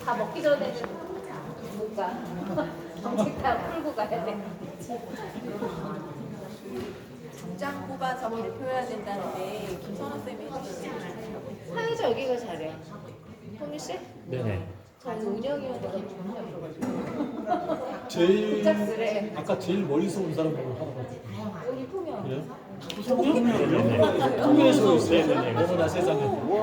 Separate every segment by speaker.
Speaker 1: 다 먹기 전에는 못 가. 정책 다 풀고 가야 돼.
Speaker 2: 장 뽑아서 발표해야 된다는데 김선호 쌤이 해주시죠.
Speaker 1: 사회자 여기가 잘해. 통일 씨?
Speaker 3: 네네.
Speaker 1: 저 운영위원회가 전혀 없어가지고.
Speaker 4: 제일
Speaker 1: 짝쓰래.
Speaker 4: 아까 제일 멀리서 온 사람하고 하는
Speaker 1: 여기 통영.
Speaker 4: 그래요?
Speaker 3: 네네.
Speaker 4: 통일에서 있어요.
Speaker 3: 네네네.
Speaker 4: 어머나 세상에.
Speaker 5: 와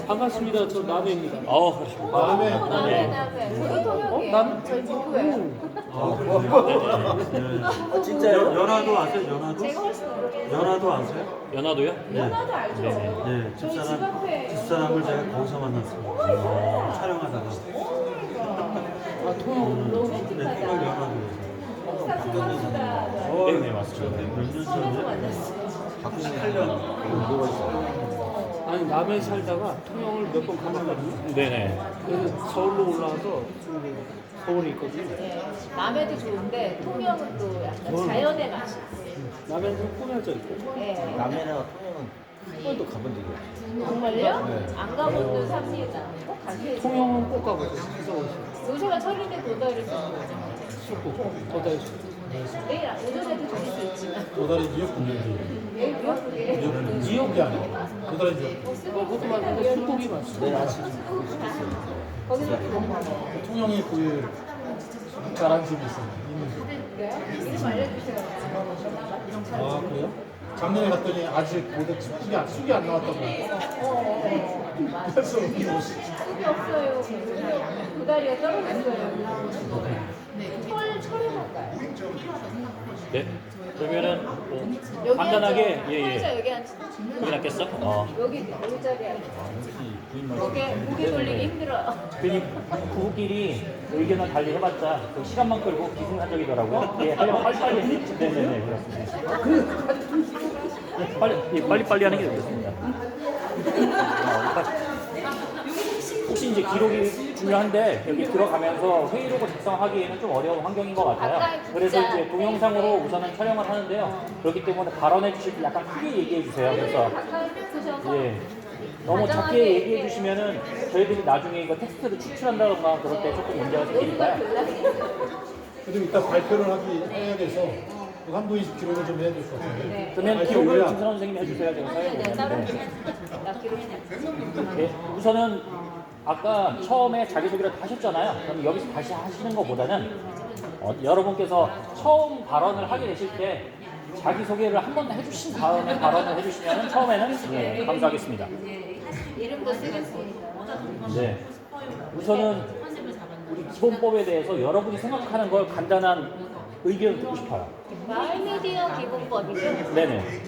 Speaker 5: 반갑습니다. 저 남해입니다.
Speaker 4: 다음에
Speaker 1: 남해. 저희 통영이에요. 저희 북구예요.
Speaker 6: 진짜요? 연화도 아세요? 연화도?
Speaker 1: 제가 훨씬 어려워요.
Speaker 6: 연화도 아세요?
Speaker 3: 연화도요?
Speaker 1: 연화도 알죠?
Speaker 6: 네,
Speaker 1: 저희 집 앞에.
Speaker 6: 집사람을 제가 거기서 만났어요. 촬영하다가.
Speaker 5: 아 통영
Speaker 6: 네,
Speaker 1: 로맨틱하다.
Speaker 6: 통영 연화도에서.
Speaker 1: 사수다.
Speaker 3: 네네, 맞습니다.
Speaker 6: 몇년
Speaker 1: 통영에서
Speaker 6: 전에
Speaker 1: 만났어요.
Speaker 6: 8년.
Speaker 5: 아니 남해 살다가 통영을 몇 번 가봤거든요.
Speaker 3: 네네.
Speaker 5: 그래서 서울로 올라와서 서울에 있거든요.
Speaker 1: 네. 남해도 좋은데 통영은 또 약간 자연의 맛이 있어요.
Speaker 5: 남해는 좀 꾸며져 있고.
Speaker 1: 네.
Speaker 7: 남해나 통영은 한 번도 가본 적이 없어요.
Speaker 1: 정말요? 안 가본 듯 삽니다. 꼭 가세요.
Speaker 5: 통영은 꼭 가보세요. 서울
Speaker 1: 요새가 철인데 도다리 좀
Speaker 5: 쑥국 더다이
Speaker 1: 내일 오전에도 드실 수 있지만
Speaker 4: 도다리 미역 분들이
Speaker 1: 내일 미역국에
Speaker 4: 미역이 아니라 도다리 미역.
Speaker 5: 그것도 맛있는데 쑥국이 맛있어.
Speaker 7: 네, 아시죠?
Speaker 1: 거기서
Speaker 4: 통영에 그 잘한 집이 있어요. 있는
Speaker 1: 이름 알려주세요.
Speaker 4: 집. 아 그래요? 작년에 갔더니 아직 모두 쑥이 안 나왔다고. 그래서
Speaker 1: 쑥이 없어요. 도다리가 떨어졌어요. 철에만 가요.
Speaker 3: 네. 그러면은 뭐
Speaker 1: 여기
Speaker 3: 간단하게
Speaker 1: 앉아.
Speaker 3: 예예.
Speaker 1: 사회자 여기 앉아.
Speaker 3: 여기 낫겠어?
Speaker 1: 여기 자리에 앉아. 고개 돌리기 힘들어.
Speaker 3: 괜히 부부끼리 의견을 달리 해봤자 그 시간만 끌고 기승한적이더라고요. 예, 하려면 빨리빨리. 네네네, 그렇습니다. 예, 빨리 하는 게 좋겠습니다. 혹시 이제 기록이 중요한데 여기 들어가면서 회의록을 작성하기에는 좀 어려운 환경인 것 같아요. 그래서 이제 동영상으로 우선은 촬영을 하는데요. 그렇기 때문에 발언해 주실 때 약간 크게 얘기해 주세요. 그래서
Speaker 1: 가까이 보셔서
Speaker 3: 예. 너무 작게 얘기해 주시면은 저희들이 나중에 이거 텍스트를 추출한다던가 그럴 때 조금 문제가 생기니까요.
Speaker 4: 그리고 이따 발표를 해야 돼서 그 한도인식 기록을 좀 해야 될 것 같은데.
Speaker 3: 그러면 기록을 김선호 선생님이 해주세요. 제가
Speaker 1: 네, 따로
Speaker 3: 사회를
Speaker 1: 나 기록.
Speaker 3: 예, 우선은 아까 처음에 자기소개를 다 하셨잖아요. 그럼 여기서 다시 하시는 것보다는 여러분께서 처음 발언을 하게 되실 때 자기소개를 한 번 해주신 다음에 발언을 해주시면 처음에는 예, 감사하겠습니다.
Speaker 1: 이름도 쓰겠습니다.
Speaker 3: 네. 우선은 우리 기본법에 대해서 여러분이 생각하는 걸 간단한 의견을 듣고 싶어요.
Speaker 1: 마을 미디어 기본법이죠.
Speaker 3: 네네.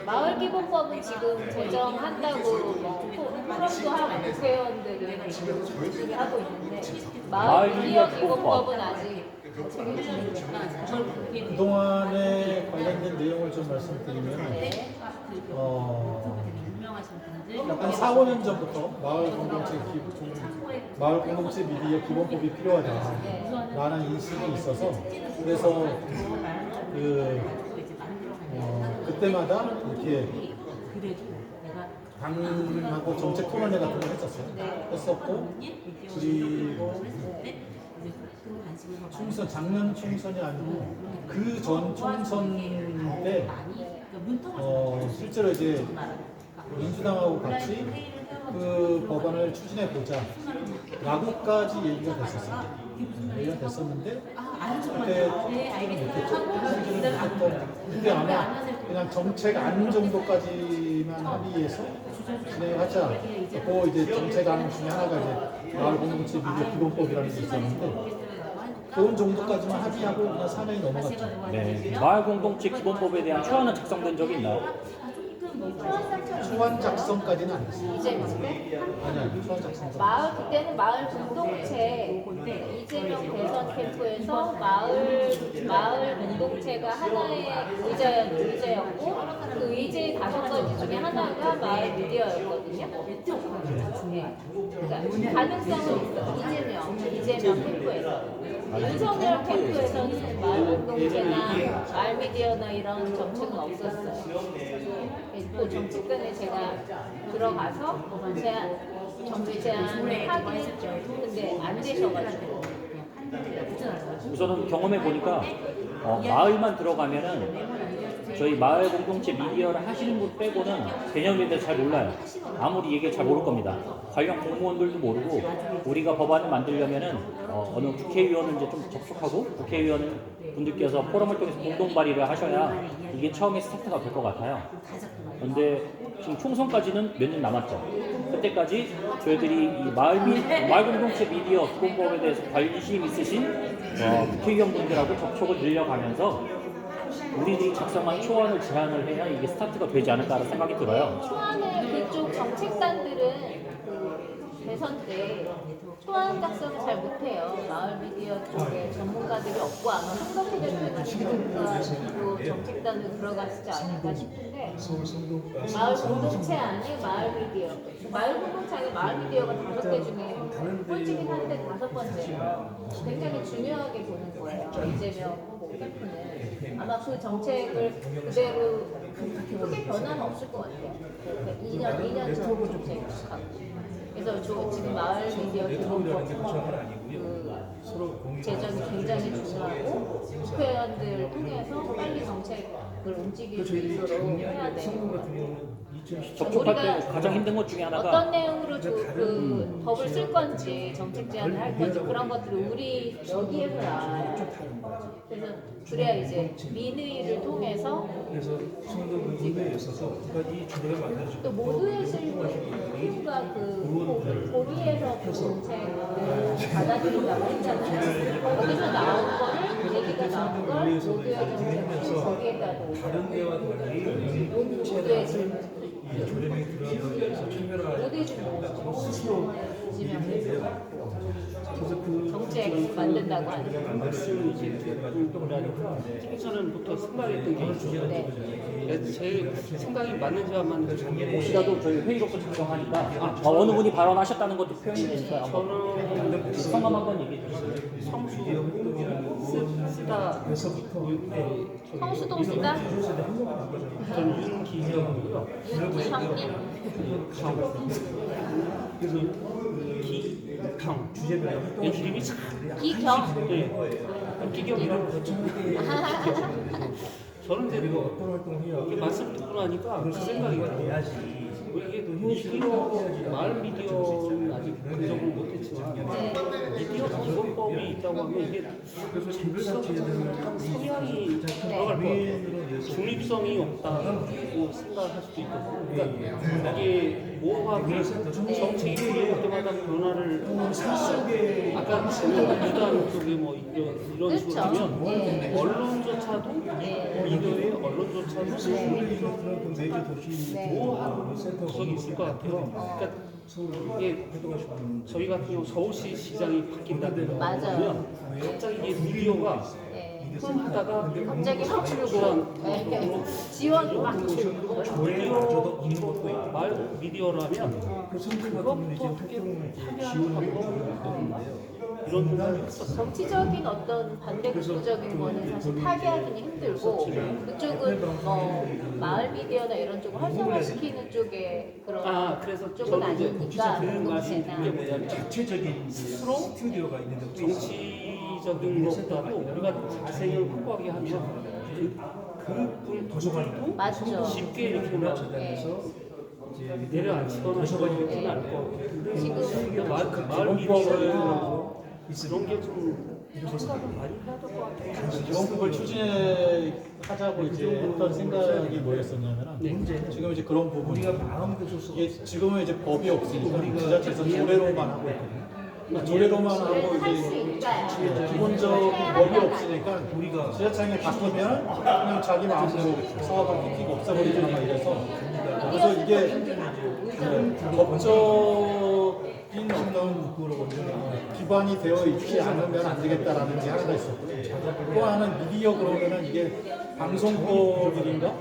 Speaker 1: 마을 기본법은 지금 제정한다고 뭐 포럼도 하고 국회의원들은 지금 준비를 하고 있는데 마을 미디어 기본법은 아직
Speaker 4: 그동안에 관련된 내용을 좀 말씀드리면 약간 4, 5년 전부터 마을 공동체 미디어 기본법이 필요하다라는 인식이 있어서 그래서 그때마다 이렇게 당하고 정책 토론회 같은 걸 했었고 그리고 총선 작년 총선이 아니고 그 전 총선 때 실제로 이제 민주당하고 같이 그 법안을 추진해 보자 라고까지 얘기가 됐었어요. 얘기가 됐었는데 그때 통과를 못했죠. 통과를 못했던 근데 아마 그냥 정책 안 정도까지만 합의해서 진행하자. 그 이제 정책 안 중에 하나가 이제 마을 공동체 미디어 기본법이라는 게 있었는데 그런 정도까지만 합의하고 그냥 사면이 넘어갔죠.
Speaker 3: 네. 마을 공동체 기본법에 대한 초안은 작성된 적이 있나요?
Speaker 4: 초안 작성까지는 안 됐어요.
Speaker 1: 이재명.
Speaker 4: 아니, 초안 작성.
Speaker 1: 마을 그때는 마을 공동체 이재명 대선 캠프에서 마을 공동체가 하나의 의제였고 그 의제 5가지 중에 하나가 마을 미디어였거든요. 네. 그러니까 가능성은 있어요. 이재명 캠프에서. 윤석열 캠프에서는 마을 공동체나 마을 미디어나 이런 정책은 없었어요. 그 정치권에 제가 들어가서 제가 정치 제안을 하긴 했죠. 근데 안 되셔가지고.
Speaker 3: 우선은 경험해 보니까 마을만 들어가면은 저희 마을 공동체 미디어를 하시는 분 빼고는 개념에 대해서 잘 몰라요. 아무리 얘기를 잘 모를 겁니다. 관련 공무원들도 모르고 우리가 법안을 만들려면은 어느 국회의원을 이제 좀 접촉하고 국회의원 분들께서 포럼을 통해서 공동 발의를 하셔야 이게 처음에 스타트가 될 것 같아요. 그런데 지금 총선까지는 몇 년 남았죠. 그때까지 저희들이 이 마을 공동체 미디어 기본법에 대해서 관심 있으신 국회의원분들하고 접촉을 늘려가면서 우리들이 작성한 초안을 제안을 해야 이게 스타트가 되지 않을까라는 생각이 들어요.
Speaker 1: 초안의 그쪽 정책단들은 그 대선 때 초안 작성을 잘 못해요. 마을 미디어 쪽에 전문가들이 없고 아마 한덕희 대표가 그 정책단으로 들어갔지 않을까 싶은데 마을 공동체 아닌 마을 미디어 마을 공동체 아닌 마을 미디어가 5개 중에 꼴찌긴 한데 5번째예요. 굉장히 중요하게 보는 거예요. 이재명 후보 캠프는 아마 그 정책을 그대로 크게 변화는 없을 것 같아요. 2년 전 정책하고. 그래서 지금 마을 미디어 기본법 그 제정이 굉장히 중요하고 국회의원들 통해서 빨리 정책을 움직일 수 있도록 해야 돼요.
Speaker 3: 접촉할 때 가장 힘든 것 중에 하나가
Speaker 1: 어떤 내용으로 그 법을 쓸 건지 정책 제안을 할 건지 그런 것들을 우리 여기에서 알아야 돼요. 그래서 그래야 이제 민의를 통해서 또 모두의 실무가 그 고리에서 그 정책을 받아들인다고 했잖아요. 거기서 나온 거를 얘기가 나온 걸 모두의 정책을 거기에다 모두의 질문 모두의 질문 정책 만든다고 하는
Speaker 5: 말씀이 이제 총선은부터 생각했던 게 있죠.
Speaker 1: 네.
Speaker 5: 제 생각이 맞는지 안 맞는지
Speaker 3: 혹시라도 저희 회의록도 작성하니까 어느 분이 발언하셨다는 것도 표현이 되니까 한번 성함 한번 얘기해 주시죠.
Speaker 5: 쓰다
Speaker 1: 성수동 시다
Speaker 5: 저는 윤기형이고요.
Speaker 1: 윤기형님
Speaker 5: 그래서 기경 내 이름이 참
Speaker 1: 기경
Speaker 5: 기경이라고 저는 근데 이게 말씀 듣고 나니까 그 생각이 들어요. 이게 미디어 마을 미디어는 아직 긍정을 못했지만 미디어 기본법이 있다고 하면 이게 정치적 성향이 들어갈 것 같아요. 중립성이 없다고 생각할 수도 있거든요. 그러니까 이게 모호하게 정책이 될 때마다 변화를 아까 유단 쪽에 뭐 이런 식으로 하면 언론조차도 미디어의 언론조차도 모호한 구석이 있을 것 같아요. 그러니까 이게 저희 같은 경우 서울시 시장이 바뀐다든가
Speaker 1: 맞아요.
Speaker 5: 그러면 갑자기 이게 미디어가 하다가
Speaker 1: 갑자기 확 줄고 지원도 막 줄고
Speaker 5: 미디어라면 그것부터 어떻게 참여하는 방법을 이런 생각이 있었어요.
Speaker 1: 정치적인 어떤 반대급부적인 거는 사실 타개하기는 힘들고 그쪽은 마을 미디어나 이런 쪽을 활성화시키는 쪽에 그런
Speaker 5: 그래서
Speaker 1: 쪽은
Speaker 5: 저는 이제
Speaker 1: 아니니까
Speaker 5: 그 말씀드린 게
Speaker 1: 공동체나
Speaker 5: 뭐냐면
Speaker 6: 자체적인
Speaker 5: 스스로 정치적인 것보다도 우리가 자생을 확보하게 하면 그 도서관도
Speaker 1: 맞죠.
Speaker 5: 쉽게 이렇게 막 내려앉히거나 그러지는 않을 것 같아요.
Speaker 1: 지금
Speaker 5: 마을 미디어를 이런 게 좀 생각을 많이 해야 될 것 같아요.
Speaker 4: 기본법을 추진하자고 이제 했던 생각이 뭐였었냐면 지금 이제 그런 부분이 이게 지금은 이제 법이 없으니까 지자체에서 조례로만 하고 있거든요. 조례로만 하고 이제 기본적 법이 없으니까 우리가 지자체에 바꾸면 그냥 자기 마음대로 사업을 시키고 없애버리거나 막 이래서 그래서 이게 법적인 어떤 기반이 되어 있지 않으면 안 되겠다라는 게 하나가 있었고 또 하나는 미디어 그러면은 이게 방송법인가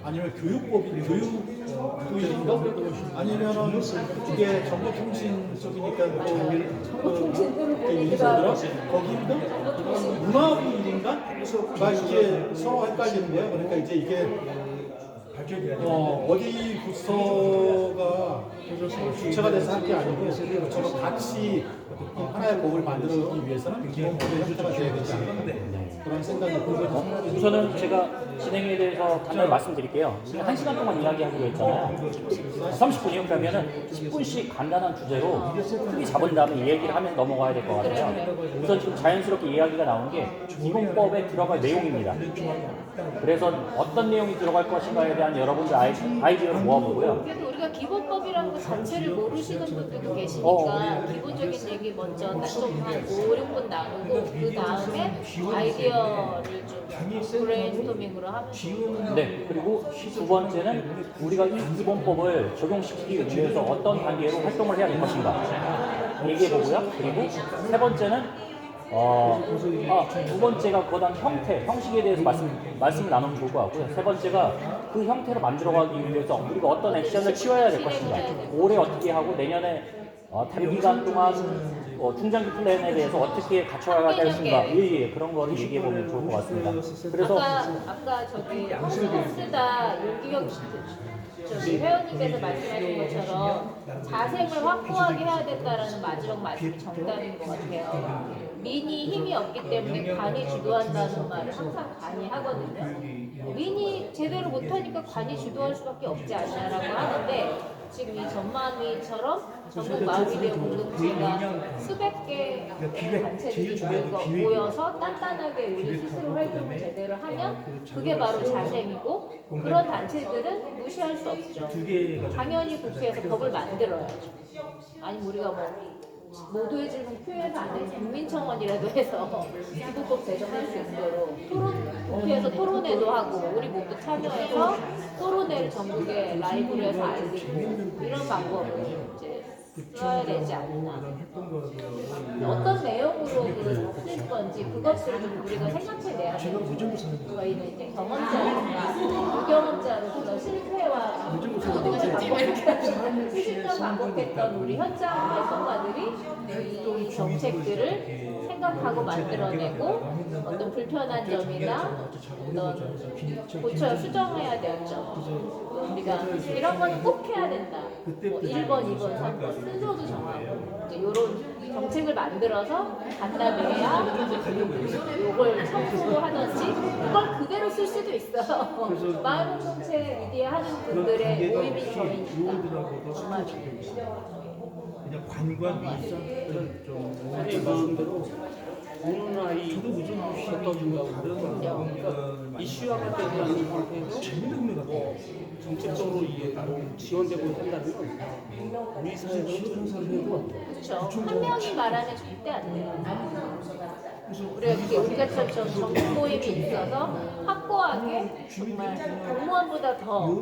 Speaker 4: 아니면 교육법인가 아니면은 이게 정보통신 쪽이니까 또 일이더라 거기인가 문화부 일인가 막 이게 서로 헷갈리는 거예요. 그러니까 이제 이게 어디 부서가 주체가 돼서 할 게 아니고 서로 같이 하나의 법을 만들어가기 위해서는 기본법의 형태가 되어야 되지 않나 그런 생각이 들고요.
Speaker 3: 우선은 제가 진행에 대해서 간단히 말씀드릴게요. 우리가 1시간 동안 이야기하기로 했잖아요. 30분이요. 그러면은 10분씩 간단한 주제로 크게 잡은 다음에 이 얘기를 하면 넘어가야 될 것 같아요. 우선 지금 자연스럽게 이야기가 나온 게 기본법에 들어갈 내용입니다. 그래서 어떤 내용이 들어갈 것인가에 대한 여러분들 아이디어를 모아보고요.
Speaker 1: 그래도 우리가 기본법이라는 것 자체를 모르시는 분들도 계시니까 기본적인 얘기 먼저 좀 한 5, 6분 나누고 그 다음에 아이디어를 좀 브레인스토밍으로 하면
Speaker 3: 네, 그리고 두 번째는 우리가 이 기본법을 적용시키기 위해서 어떤 단계로 활동을 해야 될 것인가 얘기해보고요. 그리고 세 번째는 두 번째가 그다음 형태, 형식에 대해서 말씀을 나누면 좋을 것 같고요. 세 번째가 그 형태로 만들어가기 위해서 우리가 어떤 액션을 취해야 될 것인가, 올해 어떻게 하고 내년에 단기간 동안 중장기 플랜에 대해서 어떻게 갖춰가야 될 것인가, 그런 거를 얘기해 보면 좋을 것 같습니다. 그래서
Speaker 1: 아까 저기 쓰다 윤기경 저기 회원님께서 말씀하신 것처럼 자생을 확고하게 해야 된다라는 마지막 말씀이 정답인 것 같아요. 민이 힘이 없기 때문에 관이 주도한다는 말을 항상 관이 하거든요. 민이 제대로 못하니까 관이 주도할 수밖에 없지 않냐라고 하는데 지금 이 전마미처럼 전국 마을미디어 공동체가 수백 개의 단체들이 모여서 단단하게 우리 스스로 활동을 제대로 하면 그게 바로 자생이고 그런 단체들은 무시할 수 없죠. 당연히 국회에서 법을 만들어야죠. 아니면 우리가 뭐 모두의 질문 표현해서 안 되는 국민청원이라도 해서 기본법 제정할 수 있도록 국회에서 토론회도 하고 우리 모두 참여해서 토론회를 전국에 라이브로 해서 알리고 이런 방법을 이제 써야 되지 않나. 어떤 내용으로 쓸 건지 그것들을 좀 우리가 생각해내야 돼요. 저희는 이제 경험자니까 무경험자로서 실패와 실전 반복했던 우리 현장 활동가들이 이 정책들을 생각하고 만들어내고 어떤 불편한 점이나 어떤 고쳐 수정해야 될 점 우리가 이런 거는 꼭 해야 된다. 뭐 1번, 2번, 3번 순서도 정하고 이제 이런 정책을 만들어서 간담회야 요걸 청구로 하든지 그걸 그대로 쓸 수도 있어요. 마을 공동체 미디어 하는 분들의 모임이 저희니까 정말
Speaker 5: 그냥 관관 일상들은 좀 이번대로 보는 아이 어떤 다른 이슈화가 되지 않는 상태에서 정책적으로 이게 지원되고 한다면 우리 사회는 해도
Speaker 1: 그렇죠. 한 명이 말하면 절대 안 돼요. 우리가 전국 모임이 있어서 확고하게 정말 공무원보다 더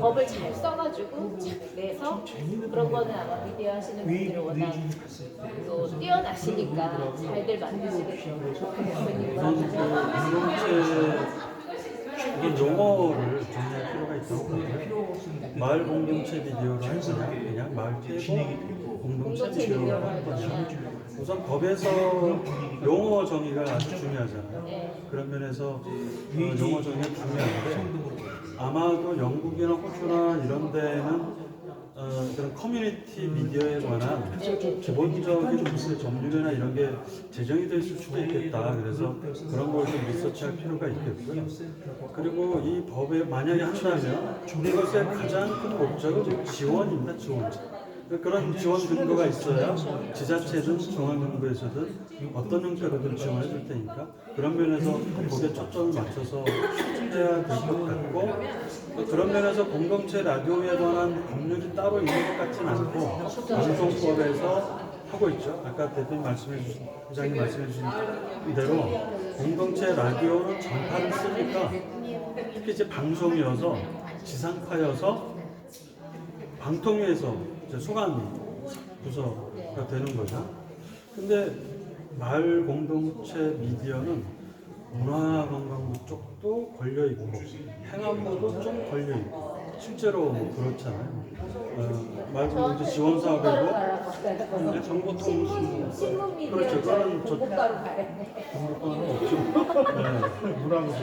Speaker 1: 법을 잘 써가지고 내서 그런 거는 아마 미디어 하시는 분들이 워낙 또 뛰어나시니까 잘들 만드시겠죠.
Speaker 6: 이게 용어를 정리할 필요가 있다고 보고요. 마을 공동체 미디어로 할 거냐, 그냥 마을 빼고 공동체 미디어로 할 거냐. 우선 법에서 용어 정의가 아주 중요하잖아요. 그런 면에서 용어 정의가 중요한데 아마도 영국이나 호주나 이런 데는 그런 커뮤니티 미디어에 관한 기본적인 무슨 법률이나 이런 게 제정이 될 수도 있겠다. 그래서 그런 걸 좀 리서치할 필요가 있겠고요. 그리고 이 법에 만약에 한다면 이것의 가장 큰 목적은 지원입니다. 지원. 그런 지원 근거가 있어야 지자체든 중앙정부에서든 어떤 형태로든 지원해 줄 테니까 그런 면에서 거기에 초점을 맞춰서 해야 될 것 같고 그런 면에서 공동체 라디오에 관한 법률이 따로 있는 것 같지는 않고 방송법에서 하고 있죠. 아까 대표님 부장님 말씀해 주신 대로 공동체 라디오는 전파를 쓰니까 특히 이제 방송이어서 지상파여서 방통위에서 소관 부서가 되는 거죠. 근데 마을 공동체 미디어는 문화관광부 쪽도 걸려 있고 행안부도 좀 걸려 있고 실제로 뭐 그렇잖아요. 마을 공동체 지원 사업이고
Speaker 1: 정보통신 신문 미디어
Speaker 6: 그렇죠. 그거는
Speaker 1: 정보가로 가야
Speaker 6: 정보과는 없죠. 네. 문화관광부.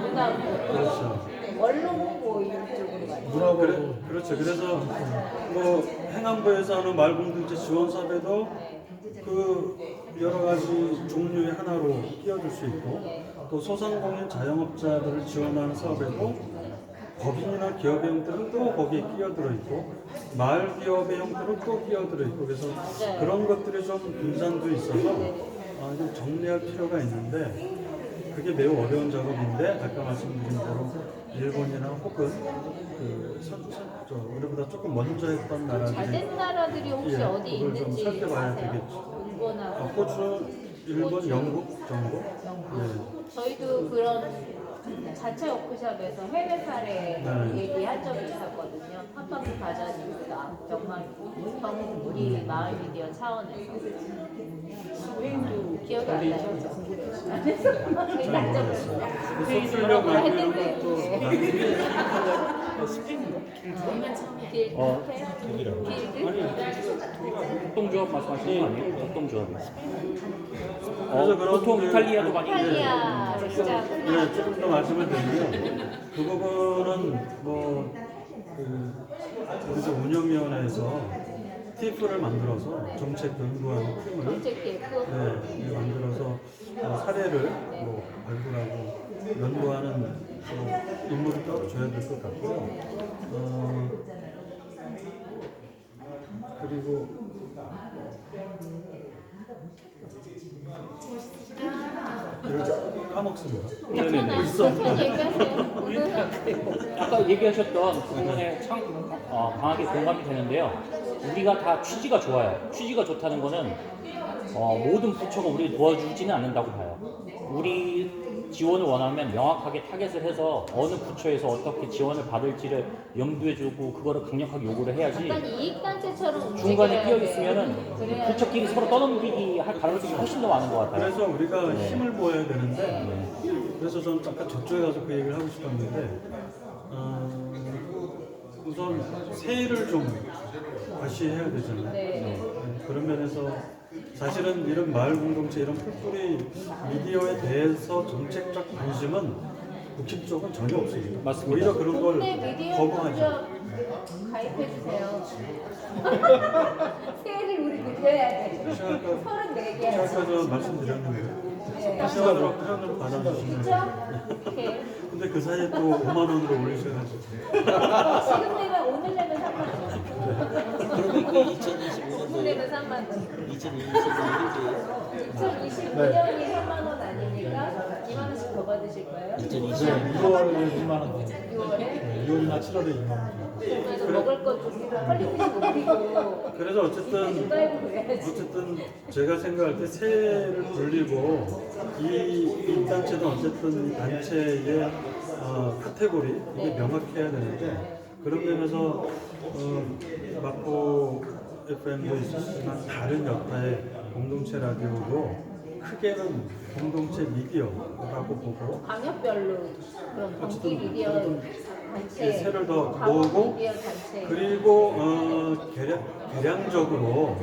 Speaker 1: 문화부.
Speaker 6: 그렇죠.
Speaker 1: 원로 홍보 이쪽으로 가요.
Speaker 4: 문화부로
Speaker 6: 그렇죠. 그래서 뭐 행안부에서 하는 마을공동체 지원 사업에도 그 여러 가지 종류의 하나로 끼워줄 수 있고 또 소상공인 자영업자들을 지원하는 사업에도 법인이나 기업의 형태는 또 거기에 끼어들어 있고 마을 기업의 형태로 또 끼어들어 있고 그래서 그런 것들이 좀 분산도 있어서 좀 정리할 필요가 있는데 그게 매우 어려운 작업인데 아까 말씀드린 대로 일본이나 혹은 우리보다 조금 먼저 했던 나라들이
Speaker 1: 잘된 나라들이 혹시
Speaker 6: 예,
Speaker 1: 어디
Speaker 6: 그걸 좀
Speaker 1: 있는지
Speaker 6: 살펴봐야
Speaker 1: 아세요?
Speaker 6: 되겠죠.
Speaker 1: 일본하고
Speaker 6: 호주, 일본, 영국 정도?
Speaker 1: 저희도 그런 자체 워크숍에서 해외 사례
Speaker 6: 네.
Speaker 1: 얘기한 적이 있었거든요. 한방구 과장님과 정말 우리 마을 미디어 차원에서 기억이 안 나요. 저희가 앉아버렸어요.
Speaker 6: 소출력
Speaker 1: 뭐라
Speaker 6: 말고 이런
Speaker 1: 했는데
Speaker 6: 것도
Speaker 1: 네. 길
Speaker 3: 협동조합 말씀하시는 거 아니에요? 협동조합.
Speaker 6: 그래서 그런
Speaker 3: 보통
Speaker 6: 그-
Speaker 3: 이탈리아도 많이
Speaker 1: 이탈리아 진짜
Speaker 6: 네, 조금 더 말씀을 드리면 그 부분은 우리가 운영위원회에서 TF를 만들어서 정책 연구하는 팀을
Speaker 1: 정책 TF
Speaker 6: 만들어서 사례를 발굴하고 연구하는 인물을 따로 줘야 될 것 같고요. 그리고 까먹습니다.
Speaker 1: 괜찮아요. 천천히 얘기하세요.
Speaker 3: 아까 얘기하셨던 부분에 강하게 공감이 되는데요. 우리가 다 취지가 좋아요. 취지가 좋다는 거는 모든 부처가 우리를 도와주지는 않는다고 봐요. 우리 지원을 원하면 명확하게 타겟을 해서 어느 부처에서 어떻게 지원을 받을지를 염두해주고 그거를 강력하게 요구를 해야지
Speaker 1: 약간 이익단체처럼
Speaker 3: 중간에
Speaker 1: 움직여야
Speaker 3: 끼어
Speaker 1: 돼.
Speaker 3: 있으면은
Speaker 1: 그래야
Speaker 3: 부처끼리 서로 떠넘기기 할 가능성이 훨씬 더 많은 것 같아요.
Speaker 6: 그래서 우리가 힘을 모아야 되는데 그래서 저는 아까 저쪽에 가서 그 얘기를 하고 싶었는데 우선 세일을 좀 다시 해야 되잖아요.
Speaker 1: 네.
Speaker 6: 그런 면에서 사실은 이런 마을 공동체 이런 풀뿌리 미디어에 대해서 정책적 관심은 국힘 쪽은 전혀 없습니다.
Speaker 3: 맞습니다.
Speaker 6: 오히려 그런 걸
Speaker 1: 동네 미디어
Speaker 6: 거부하죠.
Speaker 1: 좀 가입해주세요. 세일을 우리 느껴야 돼. 34개
Speaker 6: 아까 저 말씀드렸는데
Speaker 1: 네.
Speaker 6: 회원으로 받아주시면
Speaker 1: 그렇죠? 이렇게.
Speaker 6: 근데 그 사이에 또 5만 원으로 올리셔가지고
Speaker 1: 지금 내면 오늘 내면 3만 원.
Speaker 7: 그러면 그
Speaker 1: 오늘
Speaker 7: 2025년도에
Speaker 1: 내면 3만 원.
Speaker 7: 2025년도에
Speaker 1: 2022년이 3만 원 아니니까 2만 원씩 더 받으실 거예요?
Speaker 7: 2020년
Speaker 4: 6월에 2만 원 더.
Speaker 1: 6월에?
Speaker 4: 6월이나 7월에 2만 원.
Speaker 1: 그래도 먹을 것도 퀄리티 높이고
Speaker 6: 그래서 어쨌든
Speaker 1: 깔고 그래야지.
Speaker 6: 어쨌든 제가 생각할 때 세를 불리고 이 단체는 어쨌든 이 단체의 카테고리 이게 명확해야 되는데 그런 면에서 마포 FM도 있었지만 다른 여타의 공동체 라디오도 크게는 공동체 미디어라고 보고
Speaker 1: 광역별로 그런 동기 미디어 단체,
Speaker 6: 세를 더
Speaker 1: 광역
Speaker 6: 모으고
Speaker 1: 미디어 단체.
Speaker 6: 그리고 개량적으로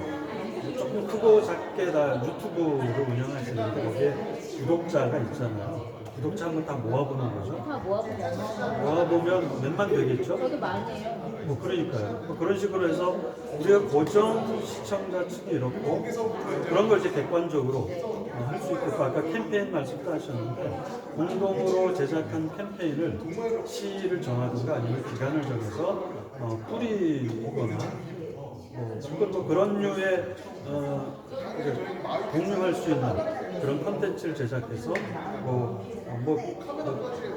Speaker 6: 조금 크고 작게 다 유튜브를 운영하시는데 거기에 구독자가 있잖아요. 구독자 한번 다 모아보는 거죠.
Speaker 1: 다 모아보면
Speaker 6: 모아보면 몇만 되겠죠?
Speaker 1: 저도 많이 해요.
Speaker 6: 그러니까요. 그런 식으로 해서 우리가 고정 시청자층이 이렇고 그런 걸 이제 객관적으로 할 수 있고 아까 캠페인 말씀도 하셨는데 공동으로 제작한 캠페인을 시를 정하든가 아니면 기간을 정해서 뿌리거나 또 그런 류의 공유할 수 있는 그런 컨텐츠를 제작해서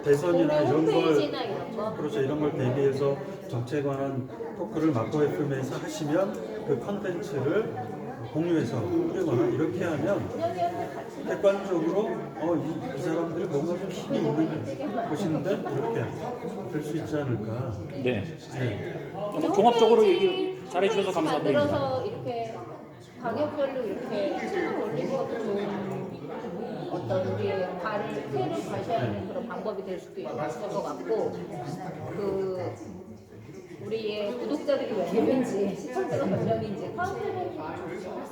Speaker 6: 대선이나 이런 걸
Speaker 1: 홈페이지나 이런 거.
Speaker 6: 그렇죠. 이런 걸 대비해서 정치에 관한 토크를 마포 FM에서 하시면 그 컨텐츠를 공유해서 뿌리거나 이렇게 하면 객관적으로 이 사람들이 뭔가 좀 힘이 있는 곳인데 이렇게 될 수 있지 않을까.
Speaker 3: 네.
Speaker 6: 네.
Speaker 3: 종합적으로 얘기 잘해주셔서 감사드립니다.
Speaker 1: 만들어서 이렇게 방역별로 이렇게 채널 올리는 것도 좋은 어떤 우리의 세를 과시하는 그런 방법이 될 수도 있을 것 같고 우리의 구독자들이 몇 명인지 시청자가 몇 명인지 파악해보는 게 좋죠.